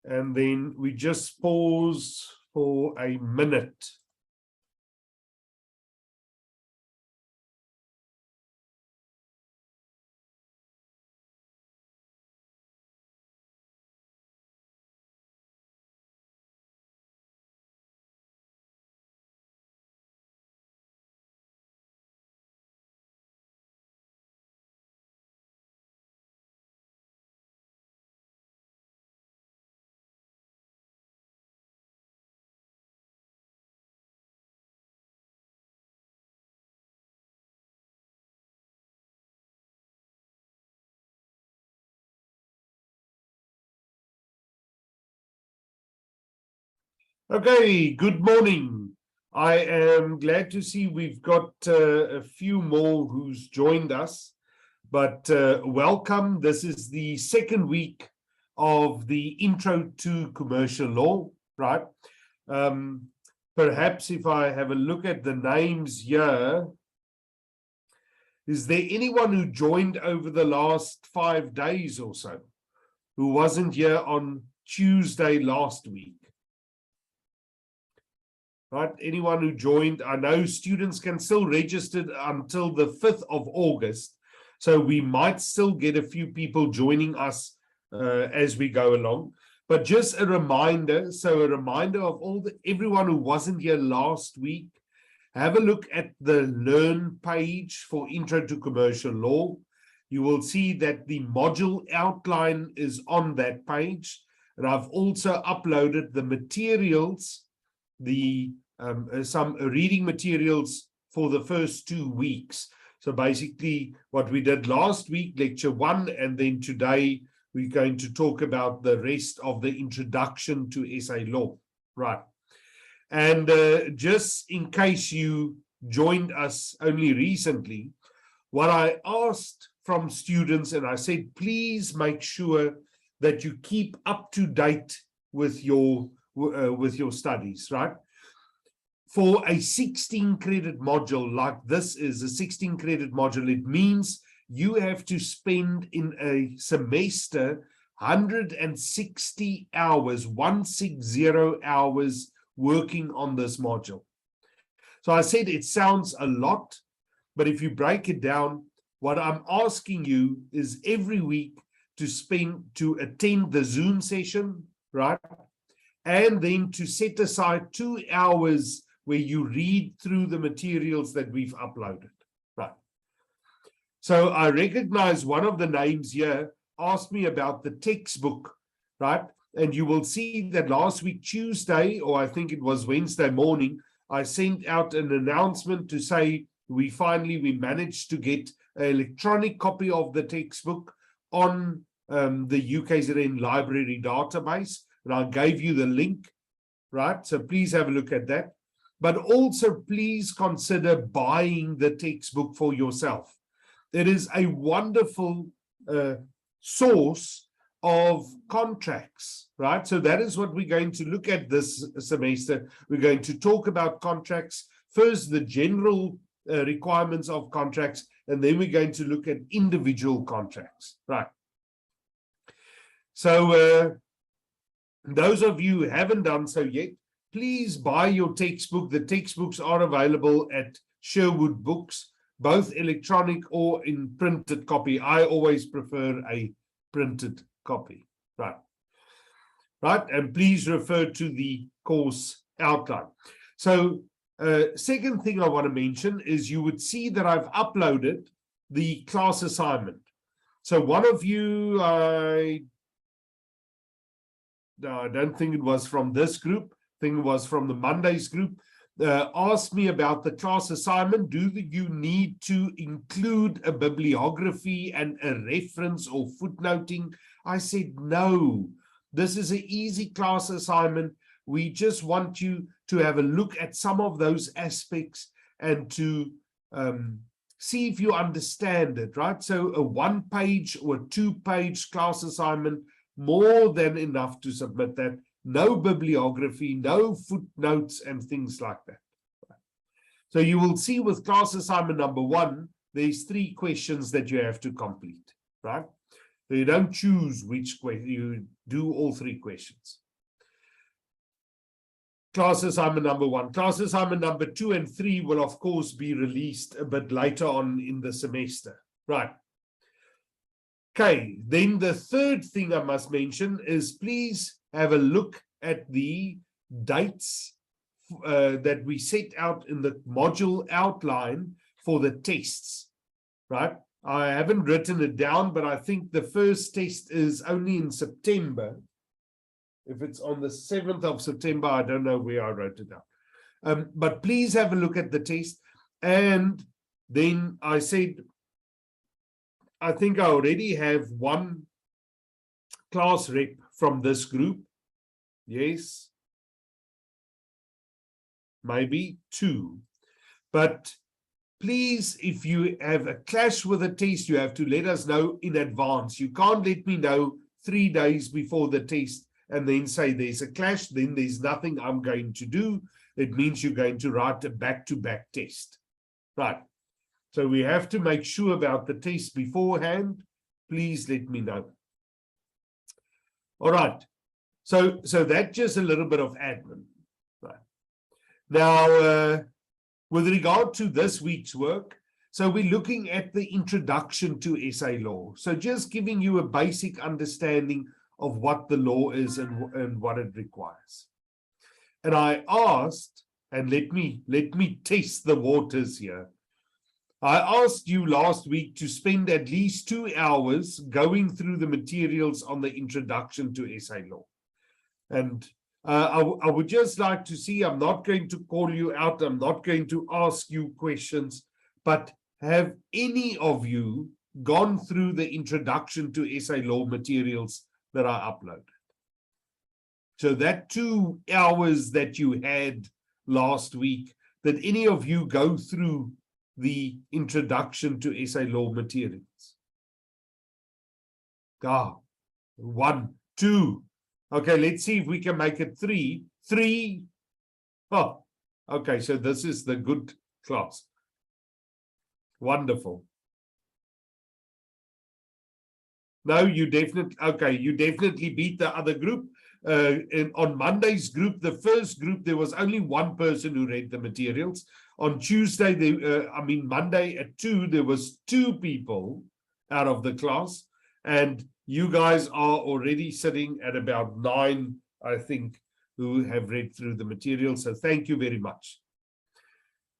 and then we just pause for a minute. Okay, good morning. I am glad to see we've got a few more who's joined us, but welcome. This is the second week of the Intro to Commercial Law, right? Perhaps if I have a look at the names here, is there anyone who joined over the last 5 days or so who wasn't here on Tuesday last week? Right, anyone who joined? I know students can still register until the 5th of August, so we might still get a few people joining us as we go along. But just a reminder, of everyone who wasn't here last week, have a look at the Learn page for Intro to Commercial Law. You will see that the module outline is on that page, and I've also uploaded the materials, some reading materials for the first 2 weeks. So basically what we did last week, lecture 1, and then today we're going to talk about the rest of the introduction to SA law, right? And just in case you joined us only recently, what I asked from students, and I said, please make sure that you keep up to date with your studies, right? For a 16-credit module like this is a 16-credit module, it means you have to spend in a semester 160 hours, 160 hours working on this module. So I said it sounds a lot, but if you break it down, what I'm asking you is every week to attend the Zoom session, right? And then to set aside 2 hours where you read through the materials that we've uploaded, right? So I recognize one of the names here asked me about the textbook, right? And you will see that last week, Tuesday, or I think it was Wednesday morning, I sent out an announcement to say we managed to get an electronic copy of the textbook on the UKZN library database. And I gave you the link, right? So please have a look at that. But also please consider buying the textbook for yourself. It is a wonderful source of contracts, right? So that is what we're going to look at this semester. We're going to talk about contracts. First, the general requirements of contracts, and then we're going to look at individual contracts, right? So those of you who haven't done so yet, please buy your textbook. The textbooks are available at Sherwood Books, both electronic or in printed copy. I always prefer a printed copy, right? Right, and please refer to the course outline. So second thing I want to mention is you would see that I've uploaded the class assignment. So one of you, I don't think it was from this group, I think it was from the Mondays group, asked me about the class assignment. Do you need to include a bibliography and a reference or footnoting? I said, no, this is an easy class assignment. We just want you to have a look at some of those aspects and to see if you understand it, right? So a 1-page or 2-page class assignment, more than enough to submit that. No bibliography, no footnotes and things like that. So you will see with class assignment number 1, there's 3 questions that you have to complete, right? So you don't choose which question, you do all 3 questions. Class assignment number 1. Class assignment number 2 and 3 will, of course, be released a bit later on in the semester. Right. Okay, then the third thing I must mention is please have a look at the dates that we set out in the module outline for the tests, right? I haven't written it down, but I think the first test is only in September. If it's on the 7th of September, I don't know where I wrote it down. But please have a look at the test. And then I said, I think I already have 1 class rep from this group. Yes. Maybe 2. But please, if you have a clash with a test, you have to let us know in advance. You can't let me know 3 days before the test and then say there's a clash, then there's nothing I'm going to do. It means you're going to write a back-to-back test. Right. So we have to make sure about the test beforehand. Please let me know. All right. So that's just a little bit of admin. Right. Now, with regard to this week's work, so we're looking at the introduction to SA law. So just giving you a basic understanding of what the law is and what it requires. And I asked, and let me test the waters here. I asked you last week to spend at least 2 hours going through the materials on the introduction to SA law. And I would just like to see, I'm not going to call you out, I'm not going to ask you questions, but have any of you gone through the introduction to SA law materials that I uploaded? So that 2 hours that you had last week, did any of you go through the introduction to SA law materials? 1, 2. Okay, let's see if we can make it 3. 3. Oh, okay, so this is the good class. Wonderful. No, you definitely beat the other group. On Monday's group, the first group, there was only 1 person who read the materials. On Tuesday, Monday at 2, there was 2 people out of the class. And you guys are already sitting at about 9, I think, who have read through the material. So thank you very much.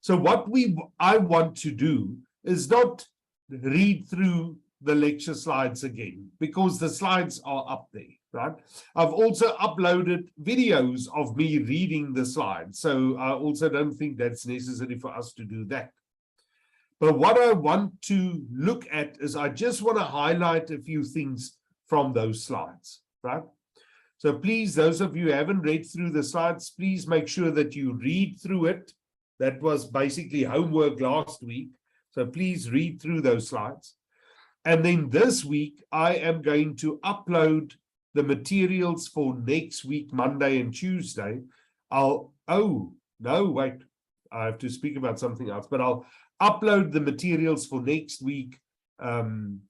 So what I want to do is not read through the lecture slides again, because the slides are up there, right? I've also uploaded videos of me reading the slides. So I also don't think that's necessary for us to do that. But what I want to look at is I just want to highlight a few things from those slides, right? So please, those of you who haven't read through the slides, please make sure that you read through it. That was basically homework last week. So please read through those slides. And then this week, I am going to upload the materials for next week, Monday and Tuesday. I have to speak about something else, but I'll upload the materials for next week. I'll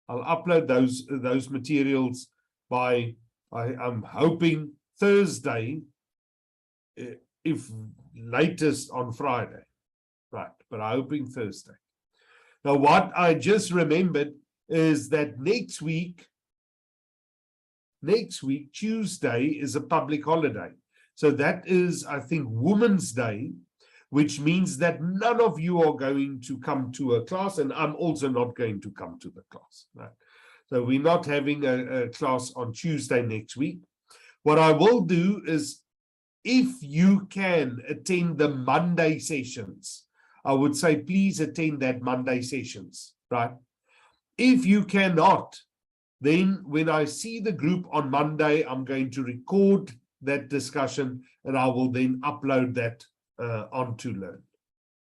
upload those materials by, I'm hoping, Thursday, if latest on Friday. Right, but I'm hoping Thursday. Now, what I just remembered is that next week, Tuesday, is a public holiday. So that is, I think, Women's Day, which means that none of you are going to come to a class, and I'm also not going to come to the class. Right? So we're not having a class on Tuesday next week. What I will do is, if you can attend the Monday sessions, I would say please attend that Monday sessions, right? If you cannot, then when I see the group on Monday, I'm going to record that discussion and I will then upload that onto Learn.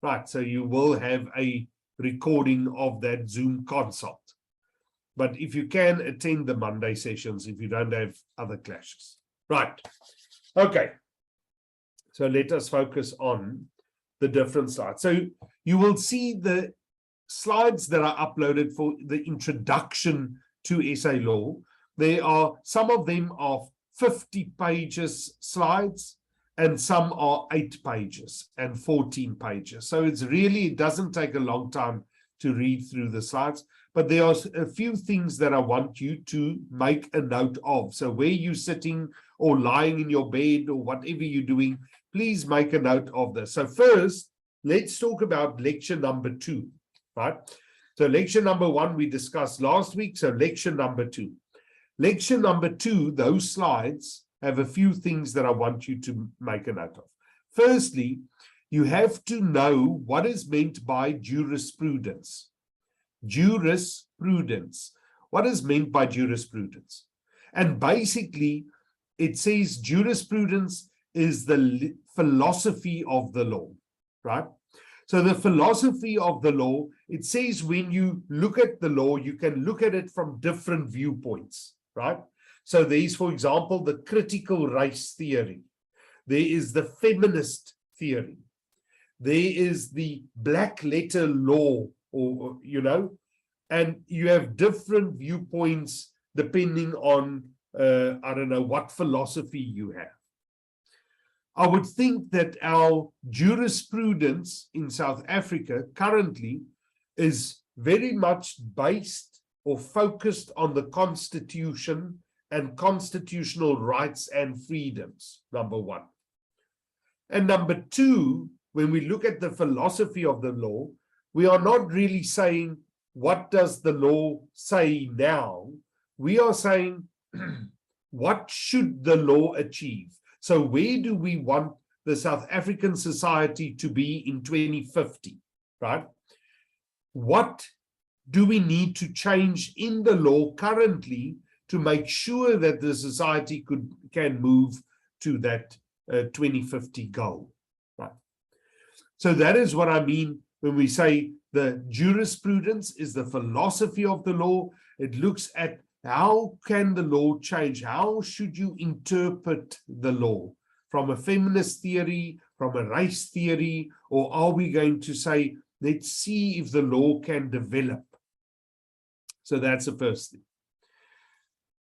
Right, so you will have a recording of that Zoom consult. But if you can, attend the Monday sessions if you don't have other clashes. Right, okay. So let us focus on the different slides. So you will see the slides that are uploaded for the introduction to SA law. some of them are 50 pages slides, and some are 8 pages and 14 pages. So it doesn't take a long time to read through the slides, but there are a few things that I want you to make a note of. So where you're sitting or lying in your bed or whatever you're doing, please make a note of this. So first, let's talk about lecture number 2, right? So lecture number 1 we discussed last week, so lecture number 2. Lecture number 2, those slides have a few things that I want you to make a note of. Firstly, you have to know what is meant by jurisprudence. Jurisprudence. What is meant by jurisprudence? And basically, it says jurisprudence is the philosophy of the law, right? So the philosophy of the law, it says when you look at the law, you can look at it from different viewpoints, right? So there is, for example, the critical race theory. There is the feminist theory. There is the black letter law, or and you have different viewpoints depending on, I don't know, what philosophy you have. I would think that our jurisprudence in South Africa currently is very much based or focused on the Constitution and constitutional rights and freedoms, number 1. And number 2, when we look at the philosophy of the law, we are not really saying, what does the law say now? We are saying, what should the law achieve? So where do we want the South African society to be in 2050, right? What do we need to change in the law currently to make sure that the society can move to that 2050 goal, right? So that is what I mean when we say the jurisprudence is the philosophy of the law. It looks at how can the law change? How should you interpret the law? From a feminist theory, from a race theory, or are we going to say, let's see if the law can develop? So that's the first thing.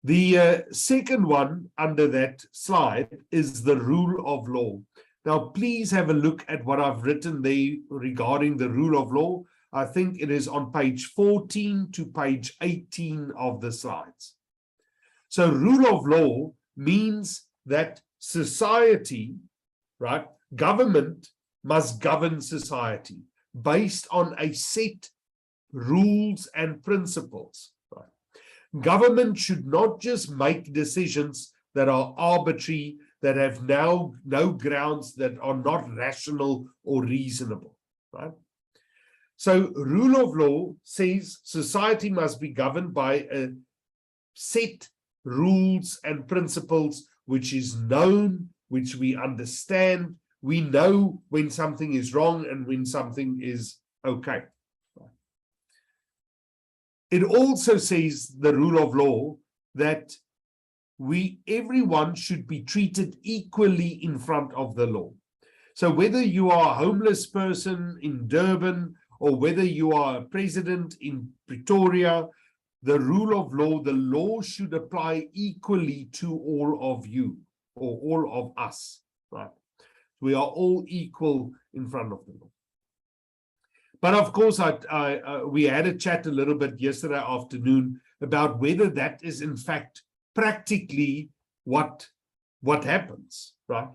The second one under that slide is the rule of law. Now, please have a look at what I've written there regarding the rule of law. I think it is on page 14 to page 18 of the slides. So rule of law means that society, right, government must govern society based on a set rules and principles. Right? Government should not just make decisions that are arbitrary, that have now no grounds, that are not rational or reasonable. Right? So rule of law says society must be governed by a set rules and principles which is known, which we understand. We know when something is wrong and when something is okay. It also says, the rule of law, that everyone should be treated equally in front of the law. So whether you are a homeless person in Durban or whether you are a president in Pretoria, the rule of law, the law should apply equally to all of you or all of us, right? We are all equal in front of the law. But of course, we had a chat a little bit yesterday afternoon about whether that is in fact practically what happens, right?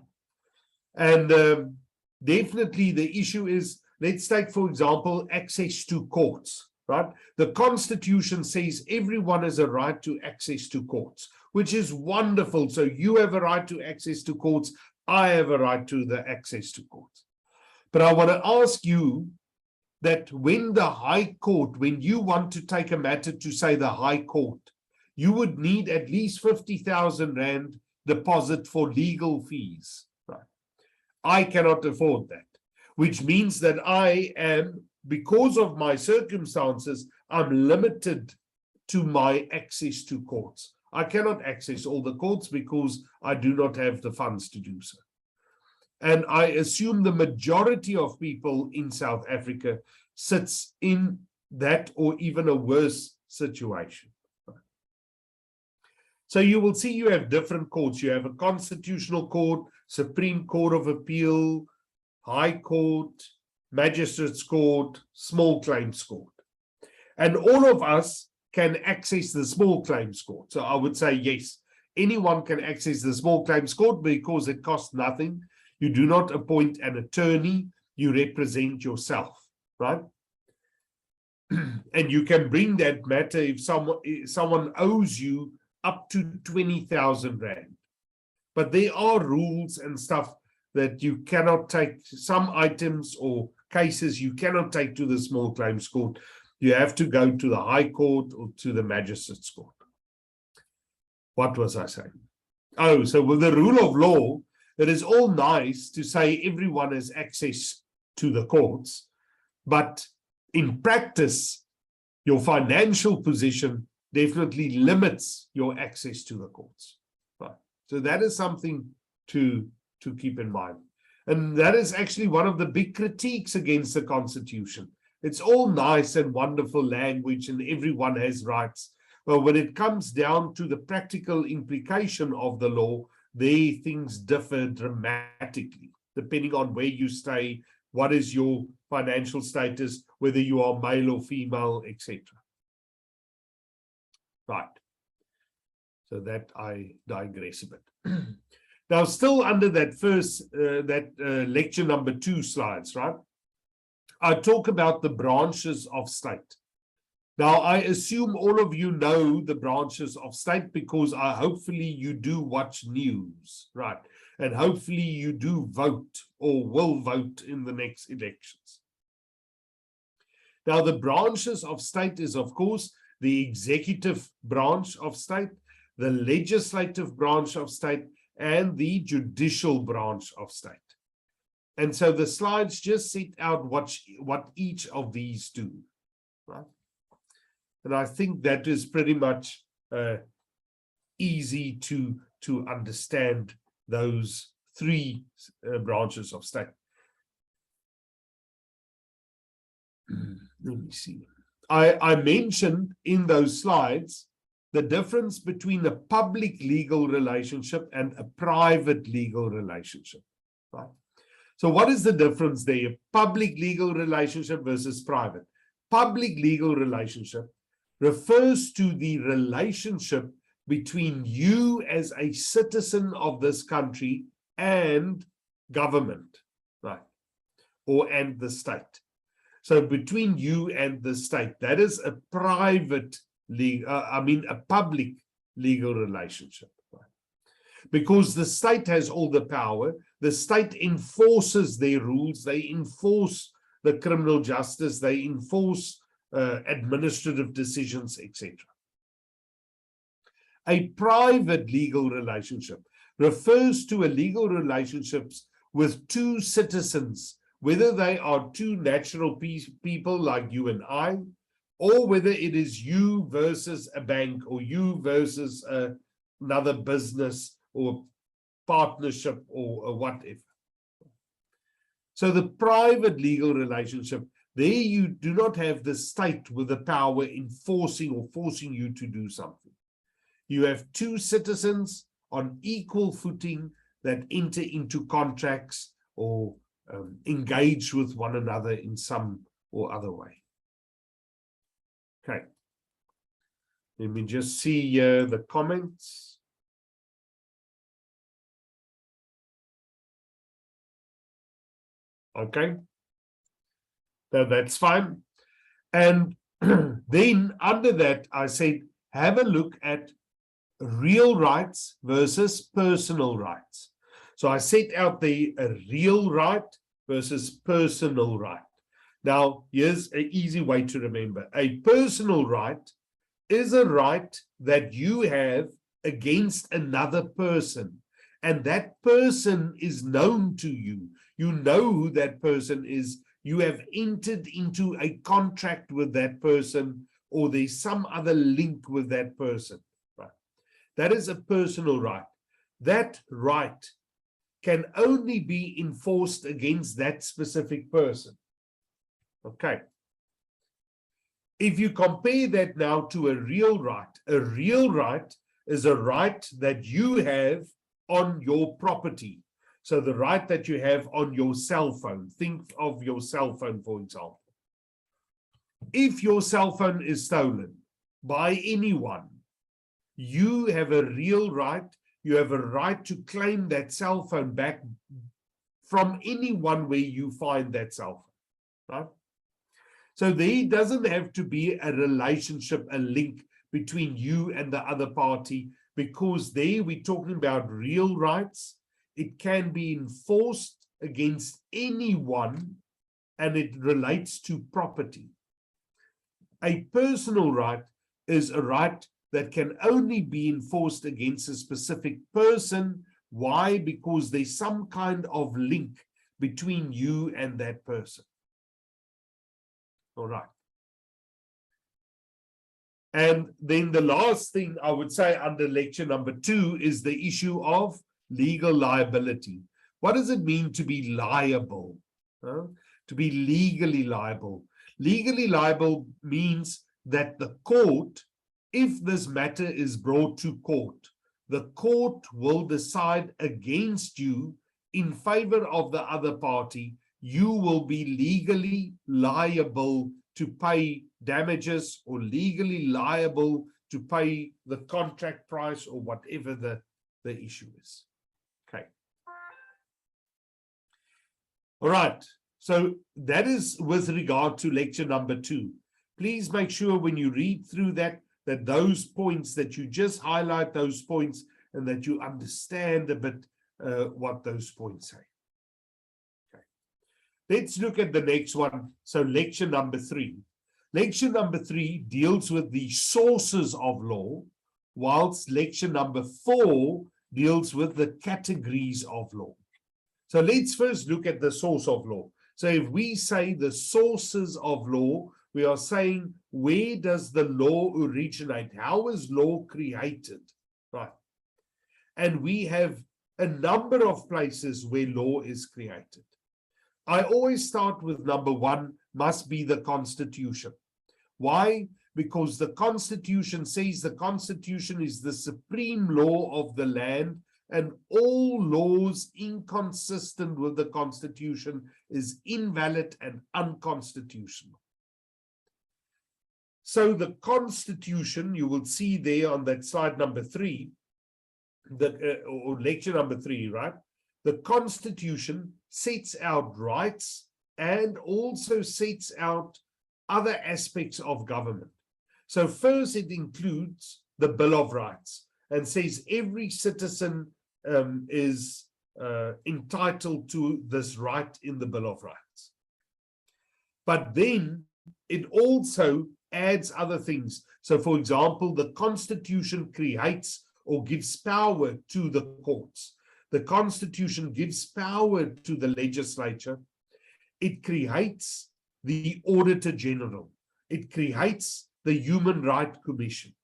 And definitely the issue is, let's take, for example, access to courts, right? The Constitution says everyone has a right to access to courts, which is wonderful. So you have a right to access to courts. I have a right to the access to courts. But I want to ask you that when the High Court, when you want to take a matter to, say, the High Court, you would need at least 50,000 Rand deposit for legal fees. Right? I cannot afford that, which means that I am, because of my circumstances, I'm limited to my access to courts. I cannot access all the courts because I do not have the funds to do so. And I assume the majority of people in South Africa sits in that or even a worse situation. So you will see you have different courts. You have a constitutional court, Supreme Court of Appeal, High Court, Magistrates Court, Small Claims Court. And all of us can access the Small Claims Court. So I would say yes, anyone can access the Small Claims Court because it costs nothing. You do not appoint an attorney, you represent yourself, right? And you can bring that matter if someone owes you up to 20,000 Rand. But there are rules and stuff that you cannot take, some items or cases you cannot take to the Small Claims Court. You have to go to the High Court or to the Magistrates Court. What was I saying? Oh, so with the rule of law, it is all nice to say everyone has access to the courts, but in practice, your financial position definitely limits your access to the courts. Right. So that is something to keep in mind. And that is actually one of the big critiques against the Constitution. It's all nice and wonderful language and everyone has rights. But when it comes down to the practical implication of the law, there things differ dramatically, depending on where you stay, what is your financial status, whether you are male or female, etc. Right. So that I digress a bit. Now, still under that first, lecture number 2 slides, right? I talk about the branches of state. Now, I assume all of you know the branches of state because hopefully you do watch news, right? And hopefully you do vote or will vote in the next elections. Now, the branches of state is, of course, the executive branch of state, the legislative branch of state, and the judicial branch of state. And so the slides just set out what each of these do, right? And I think that is pretty much easy to understand those 3 branches of state. Let me see. I mentioned in those slides the difference between a public legal relationship and a private legal relationship, right? So what is the difference there? Public legal relationship versus private. Public legal relationship refers to the relationship between you as a citizen of this country and government, right? And the state. So between you and the state, that is a private a public legal relationship, right? Because the state has all the power, the state enforces their rules, they enforce the criminal justice, they enforce administrative decisions, etc. A private legal relationship refers to a legal relationships with 2 citizens, whether they are 2 natural people like you and I, or whether it is you versus a bank or you versus another business or partnership or whatever. So the private legal relationship, there you do not have the state with the power enforcing or forcing you to do something. You have 2 citizens on equal footing that enter into contracts or engage with one another in some or other way. Okay. Let me just see the comments. Okay. So that's fine. And then under that, I said, have a look at real rights versus personal rights. So I set out the real right versus personal right. Now, here's an easy way to remember. A personal right is a right that you have against another person, and that person is known to you. You know who that person is. You have entered into a contract with that person, or there's some other link with that person. Right? That is a personal right. That right can only be enforced against that specific person. Okay. If you compare that now to a real right is a right that you have on your property. So the right that you have on your cell phone. Think of your cell phone, for example. If your cell phone is stolen by anyone, you have a real right. You have a right to claim that cell phone back from anyone where you find that cell phone, right? So there doesn't have to be a relationship, a link between you and the other party, because there we're talking about real rights. It can be enforced against anyone, and it relates to property. A personal right is a right that can only be enforced against a specific person. Why? Because there's some kind of link between you and that person. All right. And then the last thing I would say under lecture number 2 is the issue of legal liability. What does it mean to be liable? To be legally liable. Legally liable means that the court, if this matter is brought to court, the court will decide against you in favor of the other party. You will be legally liable to pay damages, or legally liable to pay the contract price, or whatever the issue is. Okay. All right. So that is with regard to lecture number 2. Please make sure when you read through that those points, that you just highlight those points and that you understand a bit what those points say. Okay. Let's look at the next one. So lecture number 3. Lecture number 3 deals with the sources of law, whilst lecture number 4 deals with the categories of law. So let's first look at the source of law. So if we say the sources of law, we are saying, where does the law originate? How is law created? Right. And we have a number of places where law is created. I always start with number 1, must be the Constitution. Why? Because the Constitution says the Constitution is the supreme law of the land, and all laws inconsistent with the Constitution is invalid and unconstitutional. So the Constitution, you will see there on that slide number 3, or lecture number 3, right? The Constitution sets out rights and also sets out other aspects of government. So first it includes the Bill of Rights and says every citizen is entitled to this right in the Bill of Rights. But then it also adds other things. So for example, the Constitution creates or gives power to the courts. The Constitution gives power to the legislature. It creates the Auditor General. It creates the Human Rights Commission.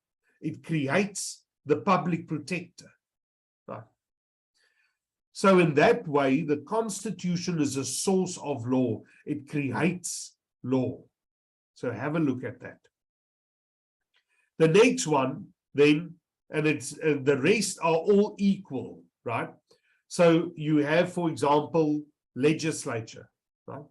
It creates the Public Protector. Right? So in that way, the Constitution is a source of law. It creates law. So have a look at that. The next one then, and it's the rest are all equal, right? So you have, for example, legislature, right?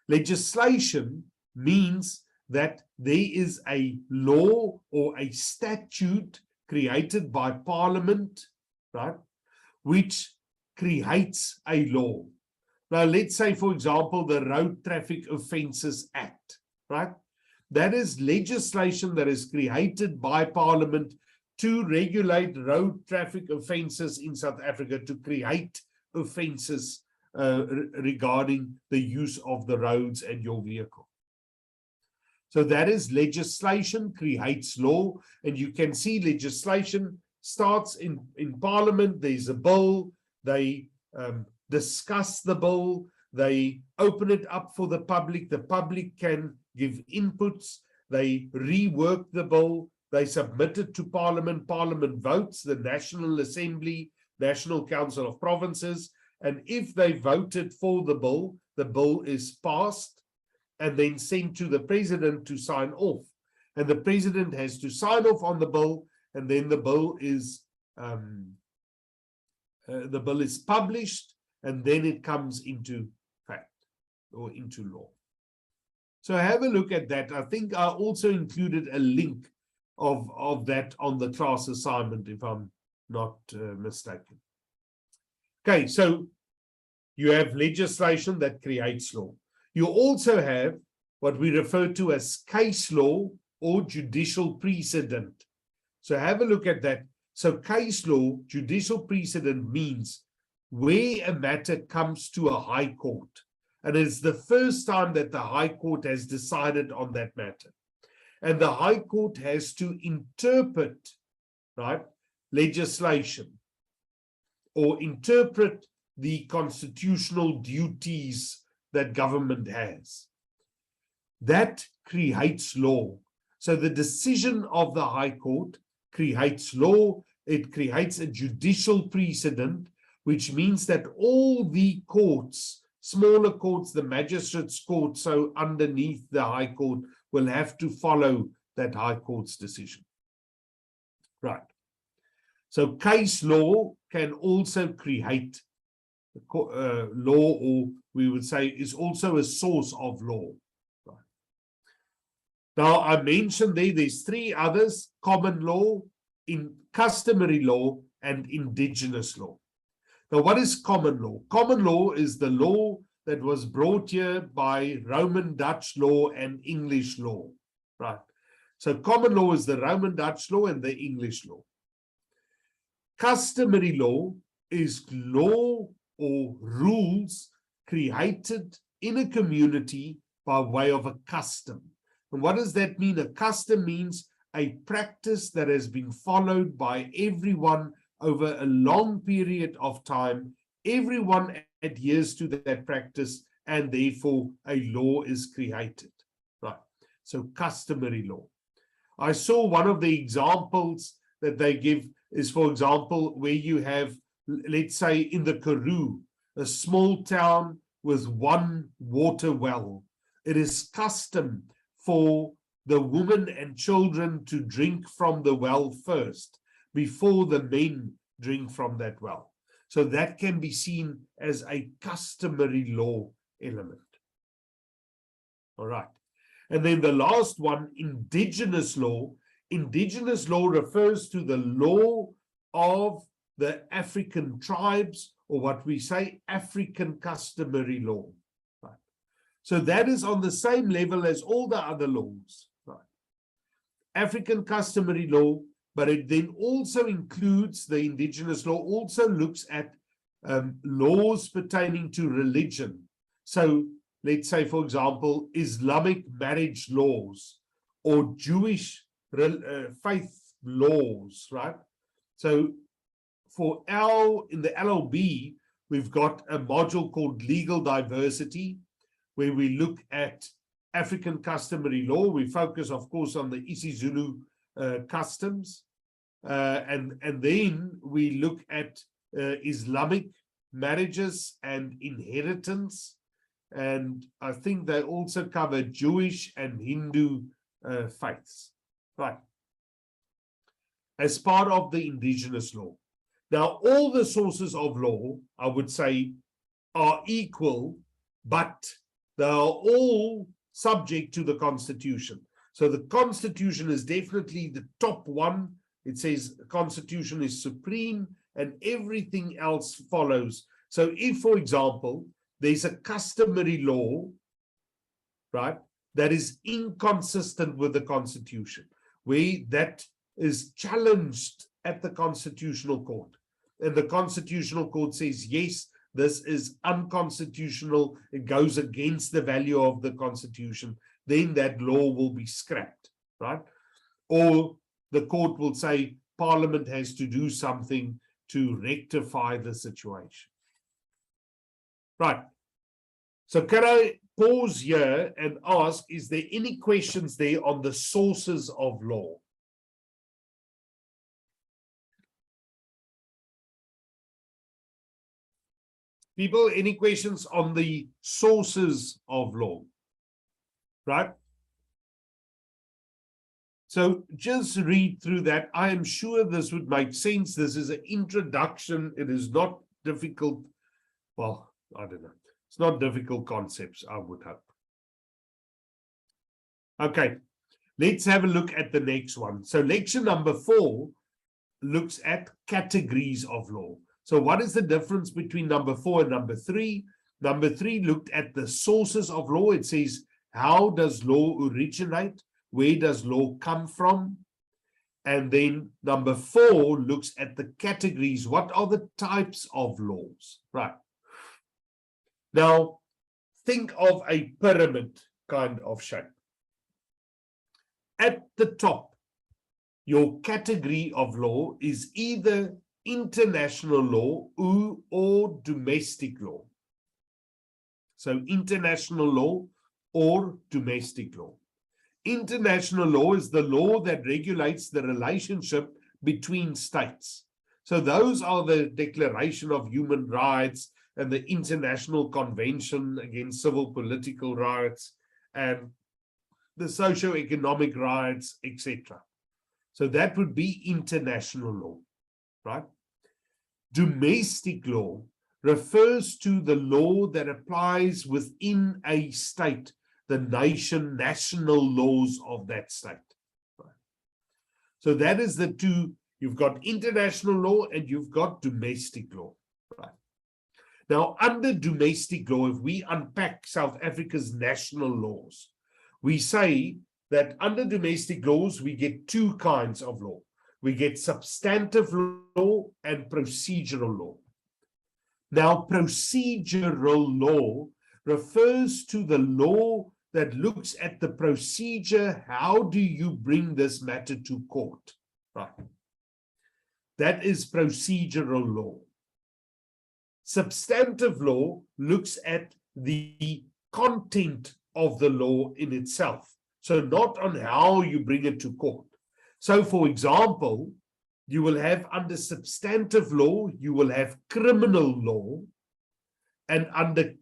Legislation means that there is a law or a statute created by Parliament, right, which creates a law. Now, let's say, for example, the Road Traffic Offences Act, right? That is legislation that is created by Parliament to regulate road traffic offences in South Africa, to create offences regarding the use of the roads and your vehicle. So that is legislation, creates law, and you can see legislation starts in Parliament. There's a bill, they discuss the bill, they open it up for the public can give inputs, they rework the bill, they submit it to Parliament, Parliament votes, the National Assembly, National Council of Provinces, and if they voted for the bill is passed and then sent to the President to sign off. And the President has to sign off on the bill, and then the bill is published, and then it comes into fact or into law. So have a look at that. I think I also included a link of that on the class assignment, if I'm not mistaken. Okay, so you have legislation that creates law. You also have what we refer to as case law or judicial precedent. So have a look at that. So case law, judicial precedent means where a matter comes to a high court, and it's the first time that the high court has decided on that matter. And the high court has to interpret, right, legislation or interpret the constitutional duties that government has. That creates law. So the decision of the high court creates law. It creates a judicial precedent, which means that all the courts, smaller courts, the magistrates' court, so underneath the high court, will have to follow that high court's decision. Right. So case law can also create law, or we would say is also a source of law. Right. Now, I mentioned there's three others: common law, in customary law, and indigenous law. Now, what is common law? Common law is the law that was brought here by Roman Dutch law and English law, right? So common law is the Roman Dutch law and the English law. Customary law is law or rules created in a community by way of a custom. And what does that mean? A custom means a practice that has been followed by everyone over a long period of time. Everyone adheres to that practice, and therefore a law is created. Right. So customary law. I saw one of the examples that they give is, for example, where you have, let's say in the Karoo, a small town with one water well. It is custom for the women and children to drink from the well first, before the men drink from that well. So that can be seen as a customary law element. All right. And then the last one, indigenous law. Indigenous law refers to the law of the African tribes, or what we say, African customary law. Right. So that is on the same level as all the other laws. Right. African customary law, but it then also includes, the indigenous law also looks at laws pertaining to religion. So let's say, for example, Islamic marriage laws or Jewish faith laws, right? So for in the LLB, we've got a module called legal diversity, where we look at African customary law. We focus, of course, on the isiZulu customs. And then we look at Islamic marriages and inheritance. And I think they also cover Jewish and Hindu faiths, right, as part of the indigenous law. Now, all the sources of law, I would say, are equal, but they are all subject to the Constitution. So the Constitution is definitely the top one. It says the Constitution is supreme and everything else follows. So if, for example, there's a customary law, right, that is inconsistent with the Constitution, where that is challenged at the Constitutional Court, and the Constitutional Court says, yes, this is unconstitutional, it goes against the value of the Constitution, then that law will be scrapped, right? Or the court will say Parliament has to do something to rectify the situation. Right. So can I pause here and ask, is there any questions there on the sources of law? People, any questions on the sources of law? Right? So just read through that. I am sure this would make sense. This is an introduction. It is not difficult. Well, I don't know. It's not difficult concepts, I would hope. Okay, let's have a look at the next one. So lecture number 4 looks at categories of law. So what is the difference between number 4 and number 3? Number 3 looked at the sources of law. It says, how does law originate? Where does law come from? And then number 4 looks at the categories. What are the types of laws? Right. Now, think of a pyramid kind of shape. At the top, your category of law is either international law or domestic law. So international law or domestic law. International law is the law that regulates the relationship between states. So those are the Declaration of Human Rights and the International Convention Against Civil Political Rights and the socio-economic rights, etc. So that would be international law, right? Domestic law refers to the law that applies within a state, the nation, national laws of that state. Right? So that is the two. You've got international law and you've got domestic law. Right? Now, under domestic law, if we unpack South Africa's national laws, we say that under domestic laws, we get two kinds of law. We get substantive law and procedural law. Now, procedural law refers to the law that looks at the procedure. How do you bring this matter to court? Right. That is procedural law. Substantive law looks at the content of the law in itself. So not on how you bring it to court. So for example, you will have under substantive law, you will have criminal law, and under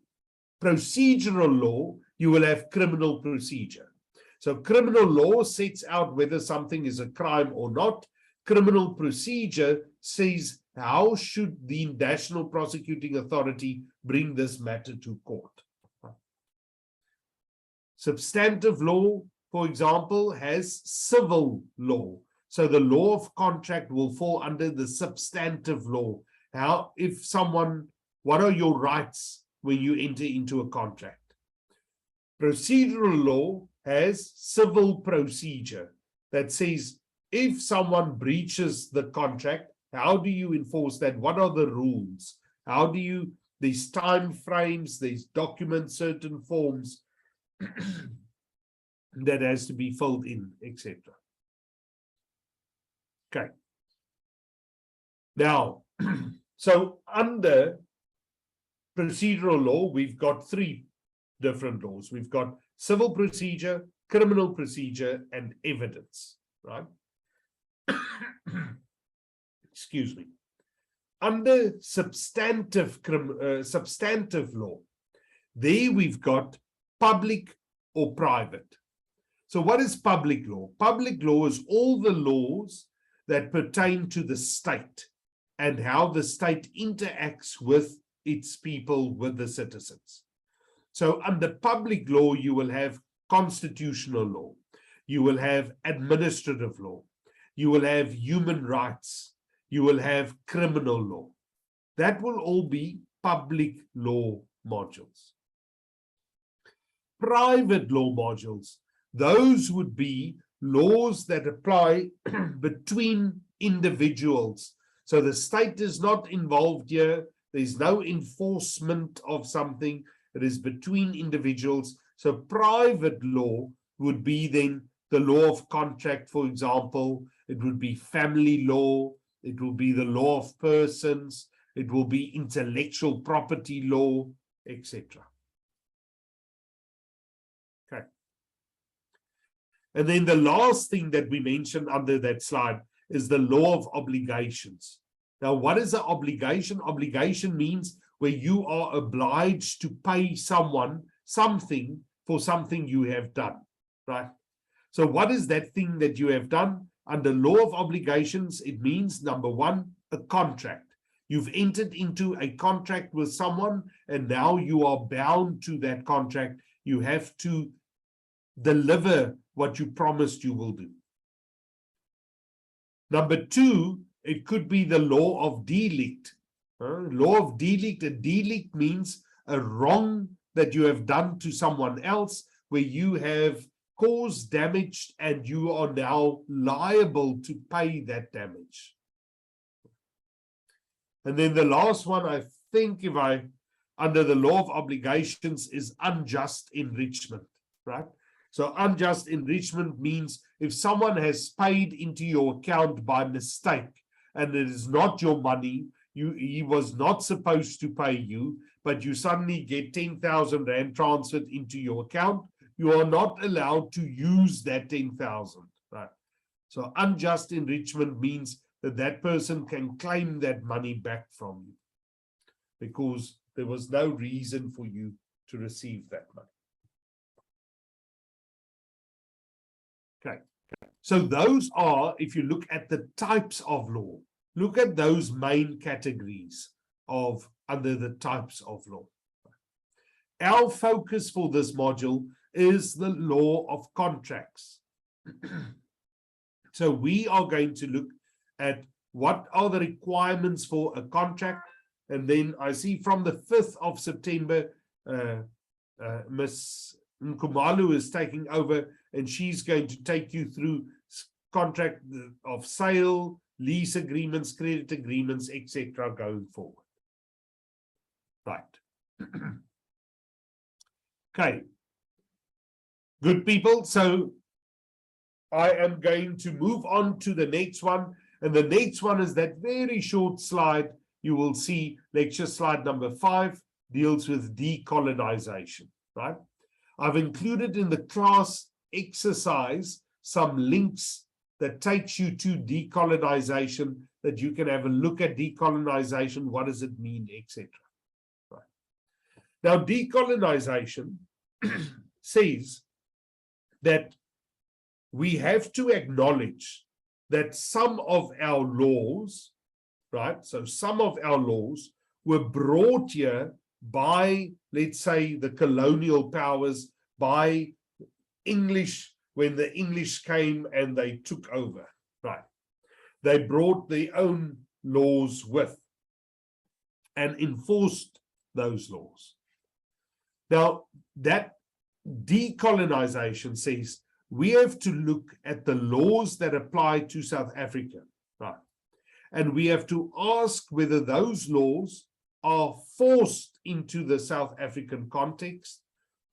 procedural law, you will have criminal procedure. So criminal law sets out whether something is a crime or not. Criminal procedure says how should the National Prosecuting Authority bring this matter to court. Substantive law, for example, has civil law. So the law of contract will fall under the substantive law. How, if someone, what are your rights when you enter into a contract? Procedural law has civil procedure that says if someone breaches the contract, how do you enforce that? What are the rules? How do you, these time frames, these documents, certain forms that has to be filled in, etc. Okay. Now, so under procedural law, we've got 3 different laws. We've got civil procedure, criminal procedure, and evidence, right? Excuse me. Under substantive law, there we've got public or private. So what is public law? Public law is all the laws that pertain to the state and how the state interacts with its people, with the citizens. So under public law, you will have constitutional law, you will have administrative law, you will have human rights, you will have criminal law. That will all be public law modules. Private law modules, those would be laws that apply between individuals. So the state is not involved here. There's no enforcement of something. It is between individuals. So private law would be then the law of contract, for example. It would be family law. It will be the law of persons. It will be intellectual property law, etc. Okay. And then the last thing that we mentioned under that slide is the law of obligations. Now, what is an obligation? Obligation means where you are obliged to pay someone something for something you have done, right? So what is that thing that you have done? Under law of obligations, it means, number one, a contract. You've entered into a contract with someone, and now you are bound to that contract. You have to deliver what you promised you will do. Number two, it could be the law of delict. Law of delict. A delict means a wrong that you have done to someone else, where you have caused damage and you are now liable to pay that damage. And then the last one, I think, under the law of obligations, is unjust enrichment, right? So unjust enrichment means if someone has paid into your account by mistake and it is not your money, he was not supposed to pay you, but you suddenly get 10,000 Rand transferred into your account, you are not allowed to use that 10,000, right? So unjust enrichment means that that person can claim that money back from you because there was no reason for you to receive that money. Okay, so those are, if you look at the types of law, look at those main categories of under the types of law. Our focus for this module is the law of contracts. So we are going to look at what are the requirements for a contract. And then I see from the 5th of September, Ms. Nkumalu is taking over, and she's going to take you through contract of sale, lease agreements, credit agreements, etc. going forward. Right. Okay. Good people. So I am going to move on to the next one. And the next one is that very short slide. You will see lecture slide number 5 deals with decolonization, right? I've included in the class exercise some links that takes you to decolonization, that you can have a look at decolonization, what does it mean, etc. Right. Now, decolonization says that we have to acknowledge that some of our laws, right? So some of our laws were brought here by, let's say, the colonial powers, by English, when the English came and they took over, right? They brought their own laws with and enforced those laws. Now, that decolonization says we have to look at the laws that apply to South Africa, right? And we have to ask whether those laws are forced into the South African context,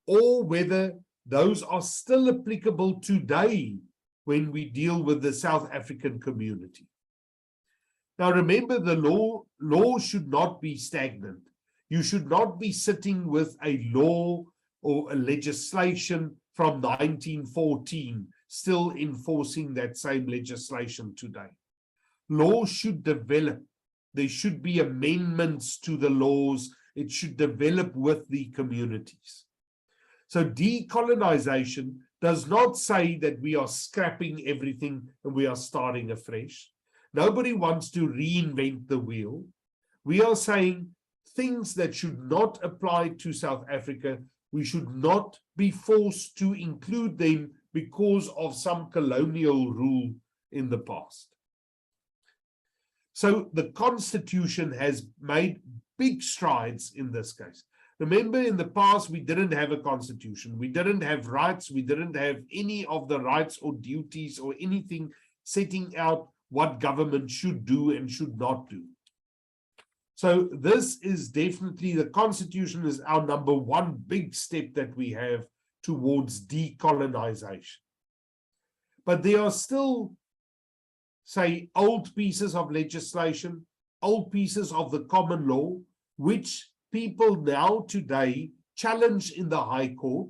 or whether those are still applicable today when we deal with the South African community. Now, remember, the law should not be stagnant. You should not be sitting with a law or a legislation from 1914, still enforcing that same legislation today. Law should develop. There should be amendments to the laws. It should develop with the communities. So decolonization does not say that we are scrapping everything and we are starting afresh. Nobody wants to reinvent the wheel. We are saying things that should not apply to South Africa, we should not be forced to include them because of some colonial rule in the past. So the Constitution has made big strides in this case. Remember, in the past, we didn't have a constitution. We didn't have rights. We didn't have any of the rights or duties or anything setting out what government should do and should not do. So this is definitely, the Constitution is our number one big step that we have towards decolonization. But there are still, say, old pieces of legislation, old pieces of the common law, which people now today challenge in the High Court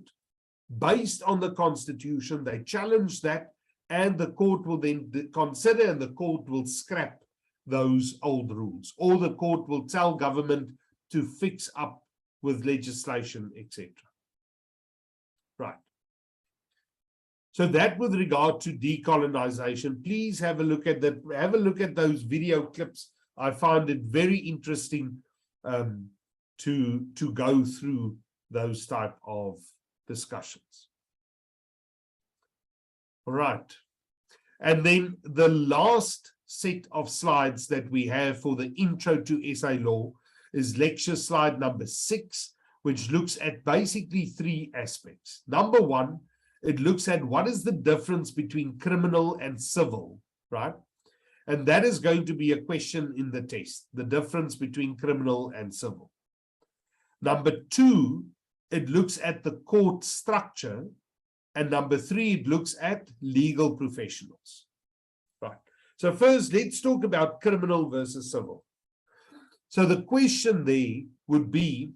based on the Constitution. They challenge that, and the court will then consider, and the court will scrap those old rules, or the court will tell government to fix up with legislation, etc. Right. So that with regard to decolonization, please have a look at that. Have a look at those video clips. I find it very interesting to go through those type of discussions. All right. And then the last set of slides that we have for the intro to SA law is lecture slide number 6, which looks at basically 3 aspects. Number 1, it looks at what is the difference between criminal and civil, right? And that is going to be a question in the test, the difference between criminal and civil. Number 2, it looks at the court structure. And number 3, it looks at legal professionals. Right. So first, let's talk about criminal versus civil. So the question there would be,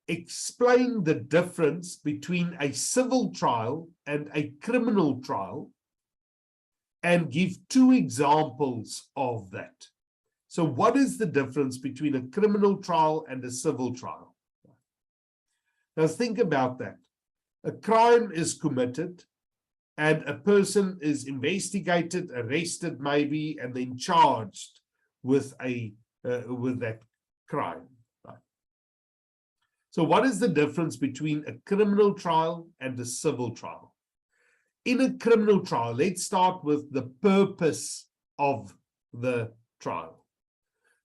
explain the difference between a civil trial and a criminal trial and give 2 examples of that. So what is the difference between a criminal trial and a civil trial? Now think about that. A crime is committed and a person is investigated, arrested maybe, and then charged with that crime. Right? So what is the difference between a criminal trial and a civil trial? In a criminal trial, let's start with the purpose of the trial.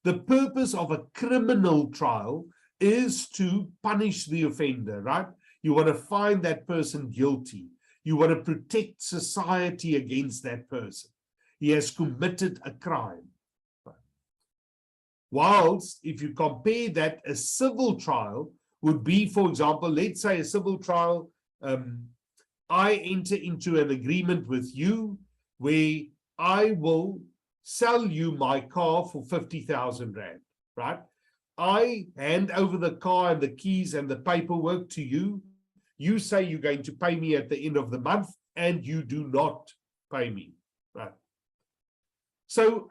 The purpose of a criminal trial is to punish the offender, right? You want to find that person guilty. You want to protect society against that person. He has committed a crime. Whilst, if you compare that, a civil trial would be, for example, let's say a civil trial, I enter into an agreement with you where I will sell you my car for 50,000 Rand, right? I hand over the car and the keys and the paperwork to you. You say you're going to pay me at the end of the month, and you do not pay me, right? So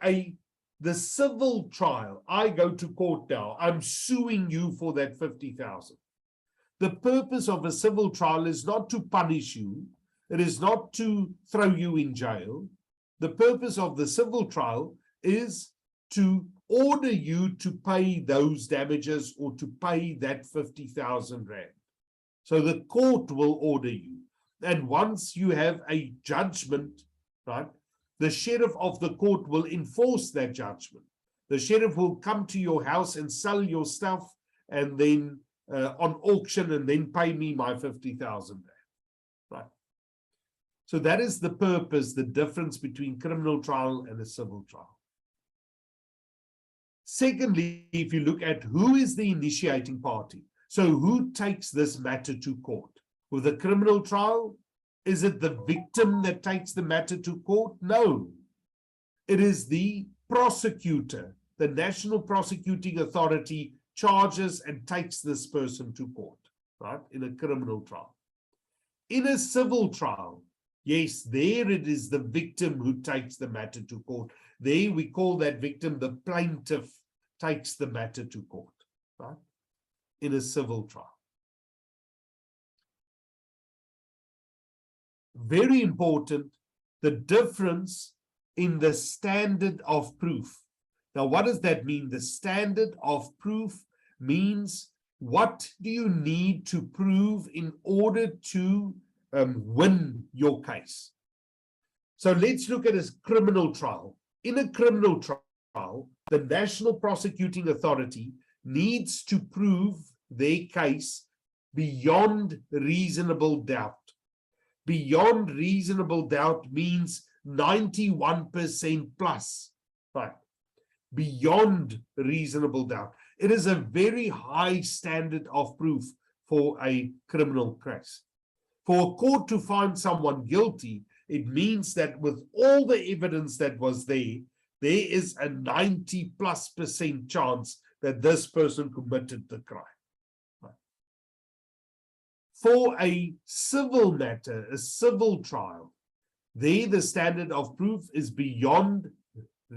the civil trial, I go to court now. I'm suing you for that 50,000. The purpose of a civil trial is not to punish you. It is not to throw you in jail. The purpose of the civil trial is to order you to pay those damages or to pay that 50,000 Rand. So the court will order you. And once you have a judgment, right, the sheriff of the court will enforce that judgment. The sheriff will come to your house and sell your stuff and then on auction and then pay me my 50,000 Rand, right? So that is the purpose, the difference between criminal trial and a civil trial. Secondly, if you look at who is the initiating party, so who takes this matter to court? With a criminal trial, is it the victim that takes the matter to court? No. It is the prosecutor. The National Prosecuting Authority charges and takes this person to court, right, in a criminal trial. In a civil trial, yes, there it is the victim who takes the matter to court. There we call that victim the plaintiff takes the matter to court, right, in a civil trial. Very important, the difference in the standard of proof. Now, what does that mean? The standard of proof means what do you need to prove in order to win your case? So let's look at a criminal trial. In a criminal trial, the National Prosecuting Authority needs to prove their case beyond reasonable doubt. Beyond reasonable doubt means 91% plus, right? Beyond reasonable doubt. It is a very high standard of proof for a criminal case. For a court to find someone guilty, it means that with all the evidence that was there, there is a 90+% chance that this person committed the crime. Right? For a civil matter, a civil trial, there the standard of proof is beyond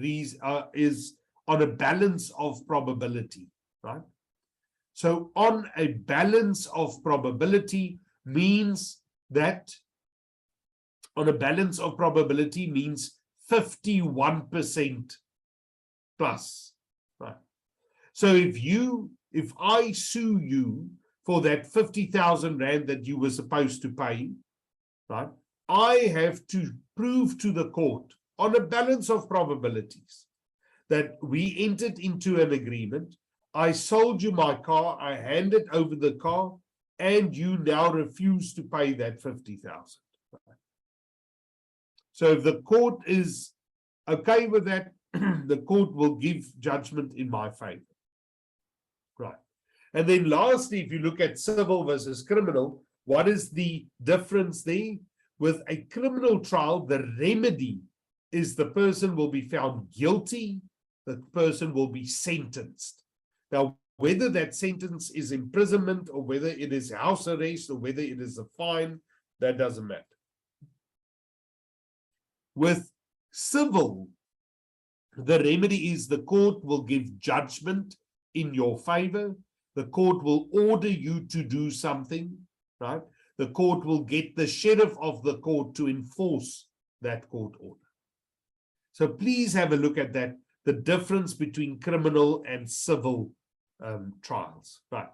is on a balance of probability, right? So on a balance of probability means that on a balance of probability means 51% plus, right? So if I sue you for that 50,000 rand that you were supposed to pay, right? I have to prove to the court on a balance of probabilities that we entered into an agreement. I sold you my car, I handed over the car, and you now refuse to pay that 50,000. So if the court is okay with that, the court will give judgment in my favor. Right. And then lastly, if you look at civil versus criminal, what is the difference there? With a criminal trial, the remedy is the person will be found guilty, the person will be sentenced. Now, whether that sentence is imprisonment or whether it is house arrest or whether it is a fine, that doesn't matter. With civil, the remedy is the court will give judgment in your favor. The court will order you to do something, right? The court will get the sheriff of the court to enforce that court order. So please have a look at that, the difference between criminal and civil trials, right?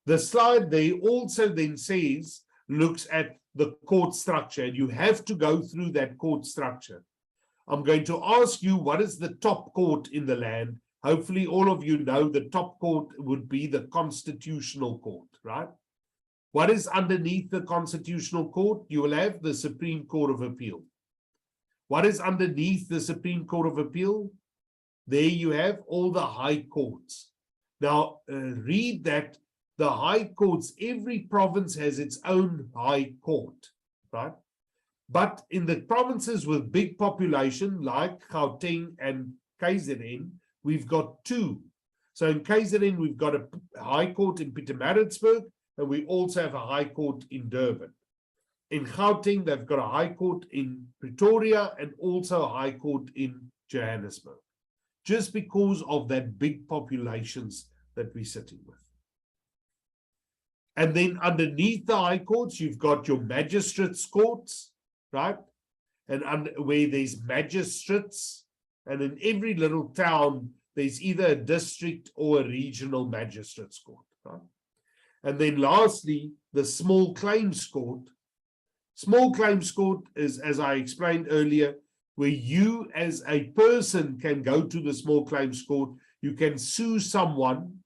The slide there also then says, looks at the court structure, and you have to go through that court structure. I'm going to ask you, what is the top court in the land? Hopefully all of you know the top court would be the constitutional court, right? What is underneath the constitutional court? You will have the Supreme Court of Appeal. What is underneath the Supreme Court of Appeal? There you have all the high courts. Now, read that the high courts, every province has its own high court, right? But in the provinces with big population, like Gauteng and KZN, we've got two. So in KZN, we've got a high court in Pietermaritzburg, and we also have a high court in Durban. In Gauteng, they've got a high court in Pretoria and also a high court in Johannesburg, just because of that big populations that we're sitting with. And then underneath the high courts, you've got your magistrates' courts, right? And where there's magistrates, and in every little town, there's either a district or a regional magistrates' court, right? And then lastly, the small claims court. Small claims court is, as I explained earlier, where you as a person can go to the small claims court. You can sue someone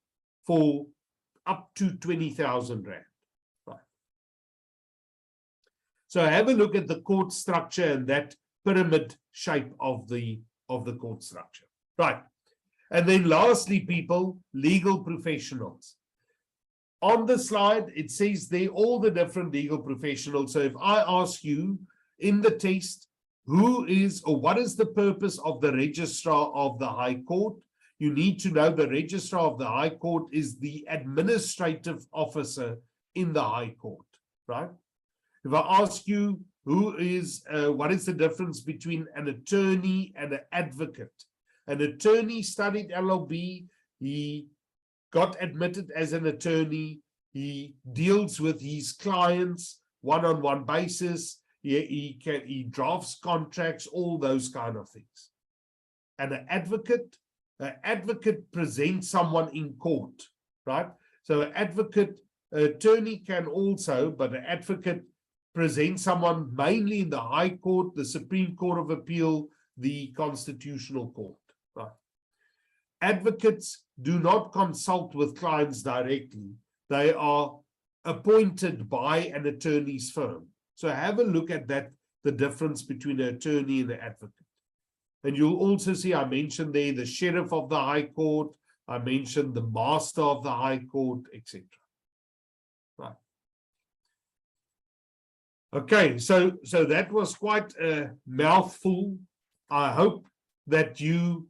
for up to 20,000 rand. Right. So have a look at the court structure and that pyramid shape of the court structure. Right. And then lastly, people, legal professionals. On the slide, it says there all the different legal professionals. So if I ask you in the test, who is or what is the purpose of the registrar of the High Court? You need to know the registrar of the High Court is the administrative officer in the High Court, right? If I ask you who is, what is the difference between an attorney and an advocate? An attorney studied LLB, he got admitted as an attorney, he deals with his clients one-on-one basis, he drafts contracts, all those kind of things. And an advocate presents someone in court, right? So an advocate, attorney can also, but an advocate presents someone mainly in the High Court, the Supreme Court of Appeal, the Constitutional Court, right? Advocates do not consult with clients directly. They are appointed by an attorney's firm. So have a look at that, the difference between an attorney and an advocate. And you'll also see, I mentioned there the sheriff of the High Court, I mentioned the master of the High Court, etc. Right. Okay, so that was quite a mouthful. I hope that you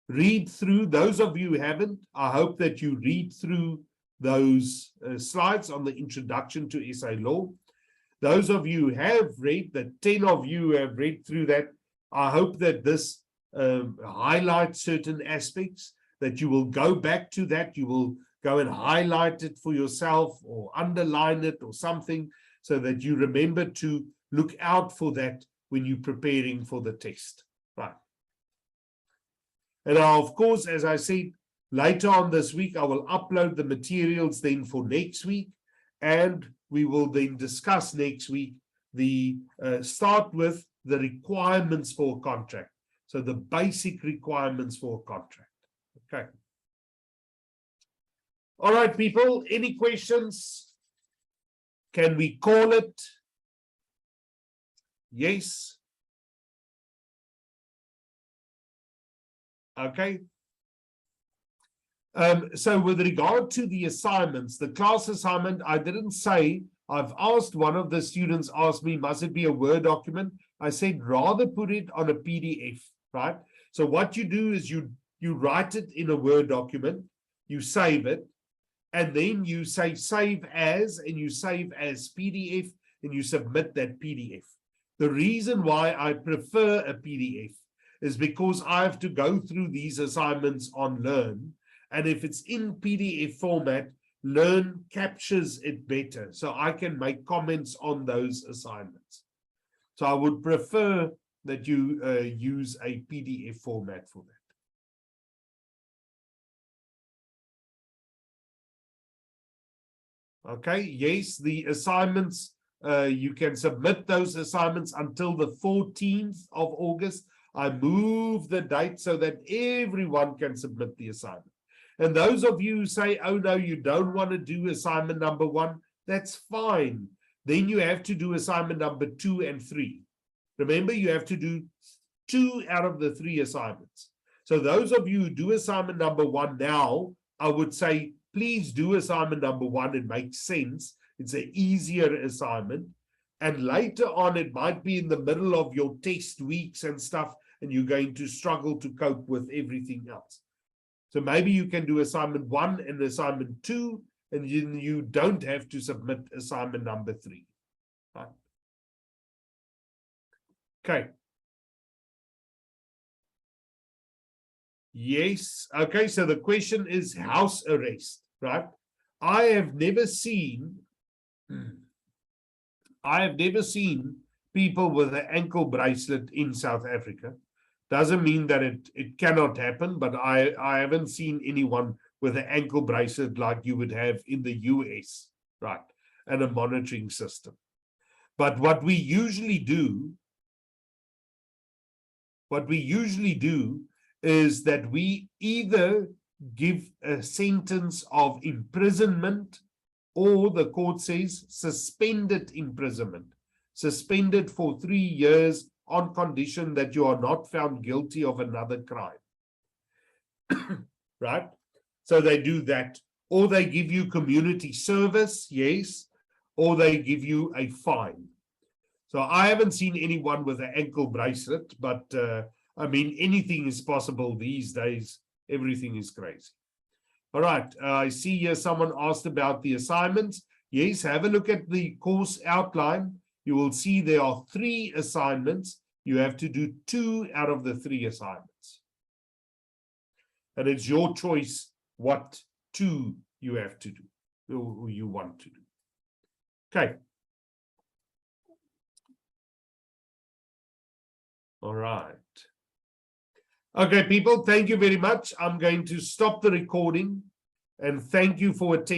read through, those of you who haven't, I hope that you read through those slides on the introduction to SA law. Those of you who have read, the 10 of you who have read through that, I hope that this highlights certain aspects, that you will go back to that, you will go and highlight it for yourself or underline it or something, so that you remember to look out for that when you're preparing for the test. Right. And now, of course, as I said, later on this week, I will upload the materials then for next week, and we will then discuss next week start with the requirements for a contract. So the basic requirements for a contract. Okay. All right, people, any questions? Can we call it? Yes. Okay. So with regard to the assignments, the class assignment, I didn't say, I've asked one of the students, asked me, must it be a Word document? I said, rather put it on a PDF, right? So what you do is you write it in a Word document, you save it, and then you say save as, and you save as PDF, and you submit that PDF. The reason why I prefer a PDF is because I have to go through these assignments on Learn, and if it's in PDF format, Learn captures it better, so I can make comments on those assignments. So I would prefer that you use a PDF format for that. Okay, yes, the assignments, you can submit those assignments until the 14th of August. I move the date so that everyone can submit the assignment. And those of you who say, oh no, you don't want to do assignment number 1, that's fine. Then you have to do assignment number 2 and 3. Remember, you have to do 2 out of the 3 assignments. So those of you who do assignment number 1 now, I would say, please do assignment number 1. It makes sense. It's an easier assignment. And later on, it might be in the middle of your test weeks and stuff, and you're going to struggle to cope with everything else. So maybe you can do assignment 1 and assignment 2, and then you don't have to submit assignment number 3. Right? Okay. Yes. Okay, so the question is house arrest, right? I have never seen people with an ankle bracelet in South Africa. Doesn't mean that it cannot happen, but I haven't seen anyone with an ankle bracelet like you would have in the US, right? And a monitoring system. But what we usually do is that we either give a sentence of imprisonment, or the court says suspended imprisonment, suspended for 3 years on condition that you are not found guilty of another crime. Right? So they do that, or they give you community service, yes, or they give you a fine. So I haven't seen anyone with an ankle bracelet, but I mean, anything is possible these days. Everything is crazy. All right, I see here someone asked about the assignments. Yes, have a look at the course outline. You will see there are 3 assignments. You have to do 2 out of the 3 assignments. And it's your choice what 2 you have to do, or you want to do. Okay. All right. Okay, people, thank you very much. I'm going to stop the recording, and thank you for attending.